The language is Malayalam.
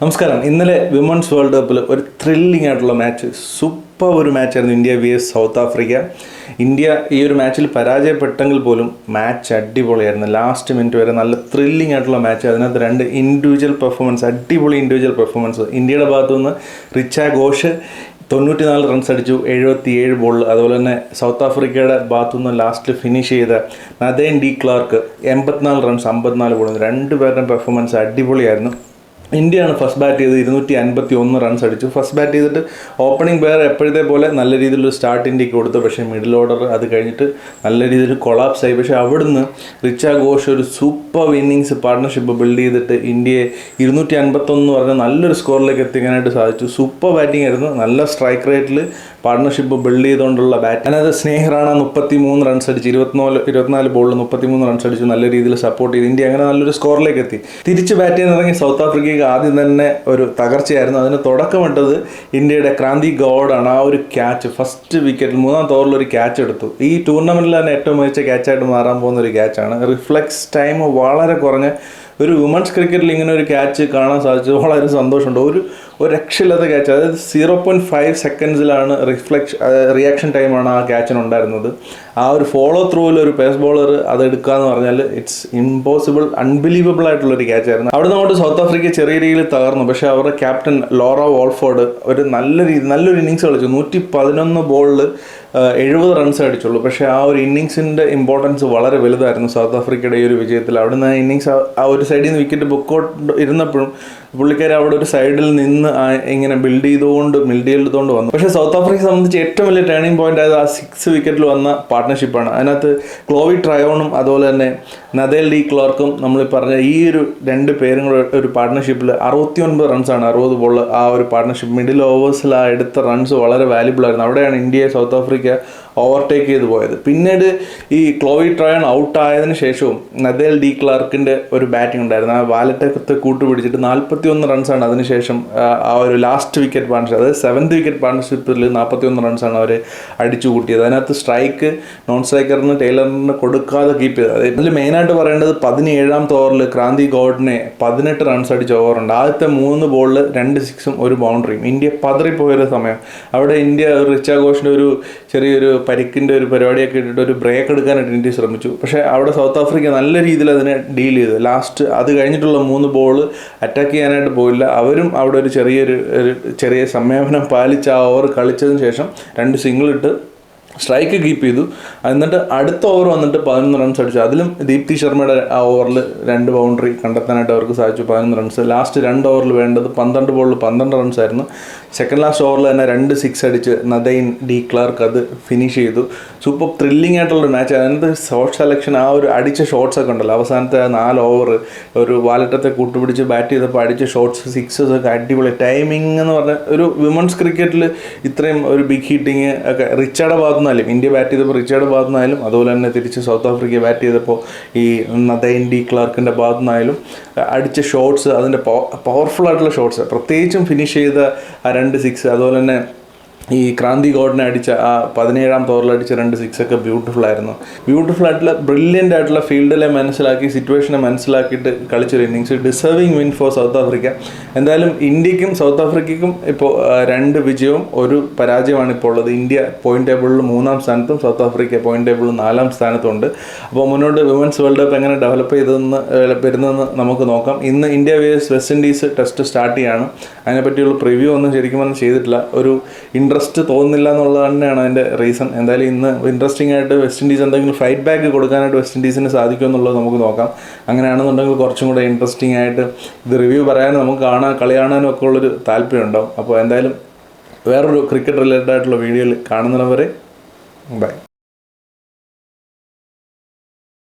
നമസ്കാരം. ഇന്നലെ വിമൻസ് വേൾഡ് കപ്പിൽ ഒരു ത്രില്ലിംഗ് ആയിട്ടുള്ള മാച്ച്, സൂപ്പർ ഒരു മാച്ചായിരുന്നു India vs South Africa. India ഈ ഒരു മാച്ചിൽ പരാജയപ്പെട്ടെങ്കിൽ പോലും മാച്ച് അടിപൊളിയായിരുന്നു. ലാസ്റ്റ് മിനിറ്റ് വരെ നല്ല ത്രില്ലിംഗ് ആയിട്ടുള്ള മാച്ച്. അതിനകത്ത് രണ്ട് ഇൻഡിവിജ്വൽ പെർഫോമൻസ്, അടിപൊളി ഇൻഡിവിജ്വൽ പെർഫോമൻസ്. ഇന്ത്യയുടെ ഭാഗത്തു നിന്ന് റിച്ച ഘോഷ് 94 റൺസ് അടിച്ചു, 77 ബോളിൽ. അതുപോലെ തന്നെ സൗത്ത് ആഫ്രിക്കയുടെ ഭാഗത്തുനിന്ന് ലാസ്റ്റ് ഫിനിഷ് ചെയ്ത നദേൻ ഡി ക്ലാർക്ക് 84 റൺസ്, 54 ബോളിൽ. രണ്ടുപേരുടെയും പെർഫോമൻസ് അടിപൊളിയായിരുന്നു. ഇന്ത്യയാണ് ഫസ്റ്റ് ബാറ്റ് ചെയ്ത് 251 റൺസ് അടിച്ചു. ഫസ്റ്റ് ബാറ്റ് ചെയ്തിട്ട് ഓപ്പണിംഗ് പെയർ എപ്പോഴത്തെ പോലെ നല്ല രീതിയിലൊരു സ്റ്റാർട്ട് ഇന്ത്യക്ക് കൊടുത്തു. പക്ഷേ മിഡിൽ ഓർഡർ അത് കഴിഞ്ഞിട്ട് നല്ല രീതിയിൽ കൊളാപ്സ് ആയി. പക്ഷേ അവിടുന്ന് റിച്ച ഘോഷ് ഒരു സൂപ്പർ ഇന്നിങ്സ് പാർട്ട്ണർഷിപ്പ് ബിൽഡ് ചെയ്തിട്ട് ഇന്ത്യയെ 251 എന്ന് പറഞ്ഞാൽ നല്ലൊരു സ്കോറിലേക്ക് എത്തിക്കാനായിട്ട് സാധിച്ചു. സൂപ്പർ ബാറ്റിംഗ് ആയിരുന്നു. നല്ല സ്ട്രൈക്ക് റേറ്റിൽ പാർട്ട്ണർഷിപ്പ് ബിൽഡ് ചെയ്തുകൊണ്ടുള്ള ബാറ്റ്. അതിനകത്ത് സ്നേഹ് റാണ 33 റൺസ് അടിച്ച് 24 ബോളിൽ 33 റൺസ് അടിച്ചു. നല്ല രീതിയിൽ സപ്പോർട്ട് ചെയ്ത് ഇന്ത്യ അങ്ങനെ നല്ലൊരു സ്കോറിലേക്ക് എത്തി. തിരിച്ച് ബാറ്റ് ചെയ്യാൻ ഇറങ്ങി സൗത്ത് ആഫ്രിക്കയ്ക്ക് ആദ്യം തന്നെ ഒരു തകർച്ചയായിരുന്നു. അതിന് തുടക്കമിട്ടത് ഇന്ത്യയുടെ ക്രാന്തി ഗൗഡാണ്. ആ ഒരു ക്യാച്ച് ഫസ്റ്റ് വിക്കറ്റിൽ 3-ാമത്തെ ഓവറിൽ ഒരു ക്യാച്ച് എടുത്തു. ഈ ടൂർണമെൻറ്റിൽ തന്നെ ഏറ്റവും മികച്ച ക്യാച്ചായിട്ട് മാറാൻ പോകുന്ന ഒരു ക്യാച്ചാണ്. റിഫ്ലെക്സ് ടൈം വളരെ കുറഞ്ഞ ഒരു വുമൻസ് ക്രിക്കറ്റിൽ ഇങ്ങനെ ഒരു ക്യാച്ച് കാണാൻ സാധിച്ചത് വളരെ സന്തോഷമുണ്ട്. ഒരു രക്ഷയില്ലാത്ത ക്യാച്ച്. അതായത് 0.5 സെക്കൻഡ്സിലാണ് റിയാക്ഷൻ ടൈമാണ് ആ ക്യാച്ചിനുണ്ടായിരുന്നത്. ആ ഒരു ഫോളോ ത്രൂവിൽ ഒരു പേസ് ബോളർ അത് എടുക്കുക എന്ന് പറഞ്ഞാൽ ഇറ്റ്സ് ഇമ്പോസിബിൾ, അൺബിലീവബിൾ ആയിട്ടുള്ളൊരു ക്യാച്ചായിരുന്നു. അവിടെ നിന്ന് സൗത്ത് ആഫ്രിക്ക ചെറിയ രീതിയിൽ തകർന്നു. പക്ഷേ അവരുടെ ക്യാപ്റ്റൻ ലോറ വോൾഫോർഡ് ഒരു നല്ലൊരു ഇന്നിങ്സ് കളിച്ചു. 111 ബോളിൽ 70 റൺസ് അടിച്ചുള്ളൂ. പക്ഷേ ആ ഒരു ഇന്നിങ്സിൻ്റെ ഇമ്പോർട്ടൻസ് വളരെ വലുതായിരുന്നു സൗത്ത് ആഫ്രിക്കയുടെ ഈ ഒരു വിജയത്തിൽ. അവിടെ നിന്ന് ഇന്നിങ്സ് ആ ഒരു സൈഡിൽ നിന്ന് വിക്കറ്റ് ബുക്കൗട്ട് ഇരുന്നപ്പോഴും പുള്ളിക്കാരെ അവിടെ ഒരു സൈഡിൽ നിന്ന് ഇങ്ങനെ ബിൽഡ് ചെയ്തുകൊണ്ട് വന്നു. പക്ഷേ സൗത്ത് ആഫ്രിക്കയെ സംബന്ധിച്ച് ഏറ്റവും വലിയ ടേണിംഗ് പോയിന്റ് ആയത് ആ 6 വിക്കറ്റിൽ വന്ന പാർട്ട്ണർഷിപ്പാണ്. അതിനകത്ത് ക്ലോവി ട്രയോണും അതുപോലെ തന്നെ നദേൽ ഡി ക്ലാർക്കും നമ്മൾ പറഞ്ഞ ഈ ഒരു രണ്ട് പേരും കൂടെ ഒരു പാർട്ട്ണർഷിപ്പിൽ 69 റൺസാണ് 60 ബോളിൽ. ആ ഒരു പാർട്ട്ണർഷിപ്പ് മിഡിൽ ഓവേഴ്സിൽ ആ എടുത്ത റൺസ് വളരെ വാല്യുബിൾ ആയിരുന്നു. അവിടെയാണ് ഇന്ത്യയെ സൗത്ത് ആഫ്രിക്ക ഓവർടേക്ക് ചെയ്ത് പോയത്. പിന്നീട് ഈ ക്ലോവി ട്രയോൺ ഔട്ടായതിനു ശേഷവും നദേൽ ഡി ക്ലാർക്കിൻ്റെ ഒരു ബാറ്റിംഗ് ഉണ്ടായിരുന്നു. ആ വാലറ്റത്തെ കൂട്ടുപിടിച്ചിട്ട് 41 റൺസാണ് അതിനുശേഷം ആ ഒരു ലാസ്റ്റ് വിക്കറ്റ് പാർട്ണർഷിപ്പ്, അതായത് 7th വിക്കറ്റ് പാർട്ണർഷിപ്പിൽ 41 റൺസാണ് അവർ അടിച്ചു കൂട്ടിയത്. അതിനകത്ത് സ്ട്രൈക്ക് നോൺ സ്ട്രൈക്കറിന് ടൈലറിന് കൊടുക്കാതെ കീപ്പ് ചെയ്തത്. അതിൽ മെയിനായിട്ട് പറയേണ്ടത് 17ാമത്തെ ഓവറിൽ ക്രാന്തി ഗൗഡിനെ 18 റൺസ് അടിച്ച ഓവറുണ്ട്. ആദ്യത്തെ 3 ബോളിൽ 2 സിക്സും 1 ബൗണ്ടറിയും. ഇന്ത്യ പതറിപ്പോയൊരു സമയം. അവിടെ ഇന്ത്യ റിച്ച ഘോഷിൻ്റെ ഒരു ചെറിയൊരു പരിക്കിൻ്റെ ഒരു പരിപാടിയൊക്കെ ഇട്ടിട്ട് ഒരു ബ്രേക്ക് എടുക്കാനായിട്ട് ഇന്ത്യ ശ്രമിച്ചു. പക്ഷേ അവിടെ സൗത്ത് ആഫ്രിക്ക നല്ല രീതിയിൽ അതിനെ ഡീൽ ചെയ്തു. ലാസ്റ്റ് അത് കഴിഞ്ഞിട്ടുള്ള 3 ബോൾ അറ്റാക്ക് ചെയ്യാനായിട്ട് പോയില്ല. അവരും അവിടെ ഒരു ചെറിയ സംയമനം പാലിച്ച് ആ ഓവർ കളിച്ചതിന് ശേഷം 2 സിംഗിൾ ഇട്ട് സ്ട്രൈക്ക് കീപ്പ് ചെയ്തു. എന്നിട്ട് അടുത്ത ഓവർ വന്നിട്ട് 11 റൺസ് അടിച്ചു. അതിലും ദീപ്തി ശർമ്മയുടെ ആ ഓവറിൽ 2 ബൗണ്ടറി കണ്ടെത്താനായിട്ട് അവർക്ക് സാധിച്ചു. 11 റൺസ്. ലാസ്റ്റ് 2 ഓവറിൽ വേണ്ടത് 12 ബോളിൽ 12 റൺസ് ആയിരുന്നു. സെക്കൻഡ് ലാസ്റ്റ് ഓവറിൽ തന്നെ 2 സിക്സ് അടിച്ച് നദൈൻ ഡി ക്ലാർക്ക് അത് ഫിനിഷ് ചെയ്തു. സൂപ്പർ ത്രില്ലിംഗ് ആയിട്ടുള്ളൊരു മാച്ച്. അതിനകത്ത് ഷോട്ട് സെലക്ഷൻ, ആ ഒരു അടിച്ച ഷോട്ട്സ് ഒക്കെ ഉണ്ടല്ലോ, അവസാനത്തെ 4 ഓവർ ഒരു വാലറ്റത്തെ കൂട്ടുപിടിച്ച് ബാറ്റ് ചെയ്തപ്പോൾ അടിച്ച ഷോട്ട്സ്, സിക്സസ് ഒക്കെ അടിപൊളി. ടൈമിംഗ് എന്ന് പറഞ്ഞാൽ ഒരു വിമൻസ് ക്രിക്കറ്റിൽ ഇത്രയും ഒരു ബിഗ് ഹിറ്റിങ് ഒക്കെ റിച്ചയുടെ ഭാഗത്തുനിന്നാലും, ഇന്ത്യ ബാറ്റ് ചെയ്തപ്പോൾ റിച്ചയുടെ ഭാഗത്തുനിന്നായാലും, അതുപോലെ തന്നെ തിരിച്ച് സൗത്ത് ആഫ്രിക്ക ബാറ്റ് ചെയ്തപ്പോൾ ഈ നദൈൻ ഡി ക്ലാർക്കിൻ്റെ ഭാഗത്തുനിന്നായാലും അടിച്ച ഷോട്ട്സ്, അതിൻ്റെ പവർഫുൾ ആയിട്ടുള്ള ഷോട്ട്സ്, പ്രത്യേകിച്ചും ഫിനിഷ് ചെയ്ത ആ 2 സിക്സ്, അതുപോലെ തന്നെ ഈ ക്രാന്തി ഗൗഡിനെ അടിച്ച ആ 17ാമത്തെ ഓവറിൽ അടിച്ച 2 സിക്സൊക്കെ ബ്യൂട്ടിഫുൾ ആയിട്ടുള്ള ബ്രില്യൻ്റ് ആയിട്ടുള്ള ഫീൽഡിലെ മനസ്സിലാക്കി, സിറ്റുവേഷനെ മനസ്സിലാക്കിയിട്ട് കളിച്ചൊരു innings. Deserving win for South Africa. എന്തായാലും ഇന്ത്യക്കും സൗത്ത് ആഫ്രിക്കയ്ക്കും ഇപ്പോൾ 2 വിജയവും 1 പരാജയമാണ് ഇപ്പോൾ ഉള്ളത്. ഇന്ത്യ പോയിന്റ് ടേബിളിൽ 3-ാം സ്ഥാനത്തും സൗത്ത് ആഫ്രിക്ക പോയിന്റ് ടേബിളിൽ 4-ാം സ്ഥാനത്തുണ്ട്. അപ്പോൾ മുന്നോട്ട് വിമൻസ് വേൾഡ് കപ്പ് എങ്ങനെ ഡെവലപ്പ് വരുന്നതെന്ന് നമുക്ക് നോക്കാം. ഇന്ന് India vs west Indies test start ചെയ്യാണ്. അതിനെപ്പറ്റിയുള്ള പ്രിവ്യൂ ഒന്നും ശരിക്കും പറഞ്ഞാൽ ചെയ്തിട്ടില്ല. ഒരു ഇൻട്രസ്റ്റ് തോന്നുന്നില്ല എന്നുള്ളത് തന്നെയാണ് അതിൻ്റെ റീസൺ. എന്തായാലും ഇന്ന് ഇൻട്രസ്റ്റിംഗ് ആയിട്ട് വെസ്റ്റ് ഇൻഡീസ് എന്തെങ്കിലും ഫൈറ്റ് ബാക്ക് കൊടുക്കാനായിട്ട് വെസ്റ്റ് ഇൻഡീസിന് സാധിക്കുമോ എന്നുള്ളത് നമുക്ക് നോക്കാം. അങ്ങനെയാണെന്നുണ്ടെങ്കിൽ കുറച്ചും കൂടെ ഇൻട്രസ്റ്റിംഗ് ആയിട്ട് ഇത് റിവ്യൂ പറയാനും നമുക്ക് കളി കാണാനും ഒക്കെ ഉള്ളൊരു താല്പര്യം ഉണ്ടാവും. അപ്പോൾ എന്തായാലും വേറൊരു ക്രിക്കറ്റ് റിലേറ്റഡ് ആയിട്ടുള്ള വീഡിയോയിൽ കാണുന്നവരെ ബൈ.